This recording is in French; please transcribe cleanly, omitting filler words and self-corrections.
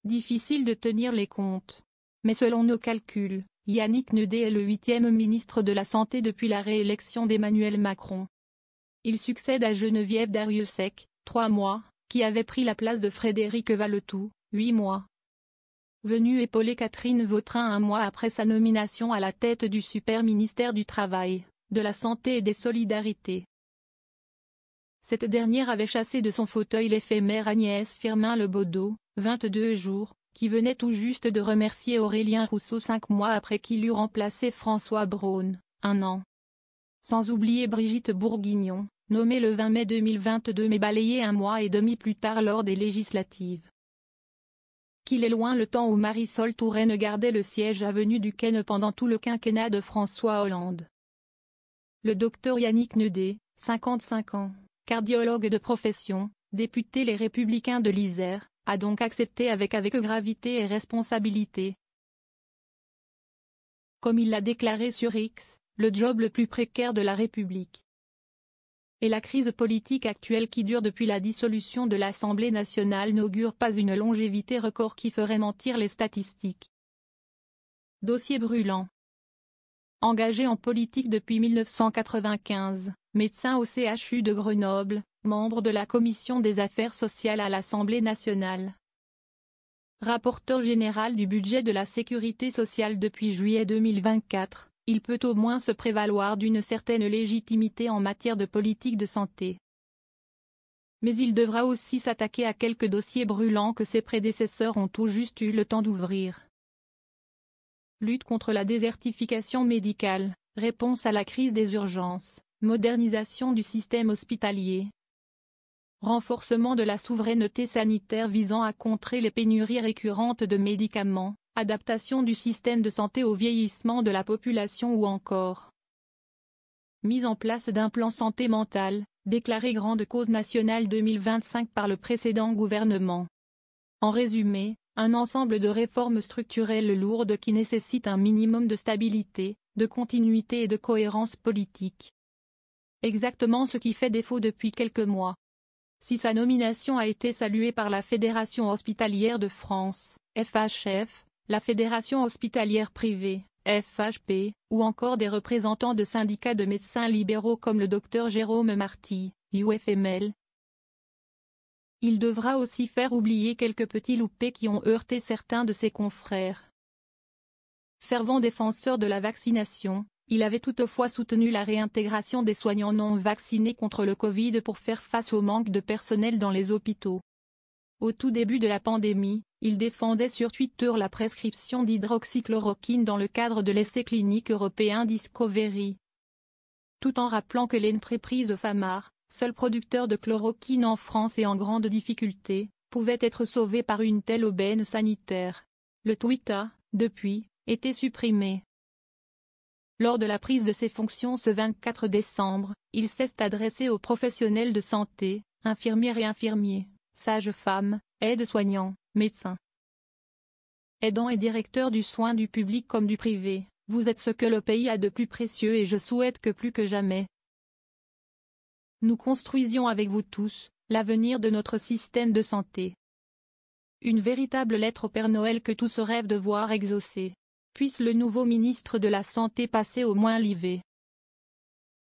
Difficile de tenir les comptes. Mais selon nos calculs, Yannick Neudet est le 8e ministre de la Santé depuis la réélection d'Emmanuel Macron. Il succède à Geneviève Darrieussecq, 3 mois, qui avait pris la place de Frédéric Valletoux, 8 mois. Venue épauler Catherine Vautrin 1 mois après sa nomination à la tête du super ministère du Travail, de la Santé et des Solidarités. Cette dernière avait chassé de son fauteuil l'éphémère Agnès Firmin-Lebaudot, 22 jours, qui venait tout juste de remercier Aurélien Rousseau 5 mois après qu'il eut remplacé François Braun, 1 an. Sans oublier Brigitte Bourguignon, nommée le 20 mai 2022 mais balayée 1 mois et demi plus tard lors des législatives. Qu'il est loin le temps où Marisol Touraine gardait le siège avenue Duquesne pendant tout le quinquennat de François Hollande. Le docteur Yannick Neudet, 55 ans, cardiologue de profession, député Les Républicains de l'Isère, a donc accepté avec gravité et responsabilité. Comme il l'a déclaré sur X, le job le plus précaire de la République. Et la crise politique actuelle qui dure depuis la dissolution de l'Assemblée nationale n'augure pas une longévité record qui ferait mentir les statistiques. Dossier brûlant. Engagé en politique depuis 1995, médecin au CHU de Grenoble, membre de la Commission des affaires sociales à l'Assemblée nationale. Rapporteur général du budget de la Sécurité sociale depuis juillet 2024, il peut au moins se prévaloir d'une certaine légitimité en matière de politique de santé. Mais il devra aussi s'attaquer à quelques dossiers brûlants que ses prédécesseurs ont tout juste eu le temps d'ouvrir. Lutte contre la désertification médicale, réponse à la crise des urgences, modernisation du système hospitalier. Renforcement de la souveraineté sanitaire visant à contrer les pénuries récurrentes de médicaments, adaptation du système de santé au vieillissement de la population ou encore mise en place d'un plan santé mentale, déclaré grande cause nationale 2025 par le précédent gouvernement. En résumé, un ensemble de réformes structurelles lourdes qui nécessitent un minimum de stabilité, de continuité et de cohérence politique. Exactement ce qui fait défaut depuis quelques mois. Si sa nomination a été saluée par la Fédération hospitalière de France, FHF, la Fédération hospitalière privée, FHP, ou encore des représentants de syndicats de médecins libéraux comme le Dr Jérôme Marty, UFML, il devra aussi faire oublier quelques petits loupés qui ont heurté certains de ses confrères. Fervent défenseur de la vaccination, il avait toutefois soutenu la réintégration des soignants non vaccinés contre le Covid pour faire face au manque de personnel dans les hôpitaux. Au tout début de la pandémie, il défendait sur Twitter la prescription d'hydroxychloroquine dans le cadre de l'essai clinique européen Discovery. Tout en rappelant que l'entreprise Famar, seul producteur de chloroquine en France et en grande difficulté, pouvait être sauvée par une telle aubaine sanitaire. Le tweet a, depuis, été supprimé. Lors de la prise de ses fonctions ce 24 décembre, il s'est adressé aux professionnels de santé, infirmières et infirmiers, sages-femmes, aides-soignants, médecins, aidants et directeurs du soin du public comme du privé. Vous êtes ce que le pays a de plus précieux et je souhaite que plus que jamais, nous construisions avec vous tous, l'avenir de notre système de santé. Une véritable lettre au Père Noël que tous rêvent de voir exaucer. Puisse le nouveau ministre de la Santé passer au moins l'IV.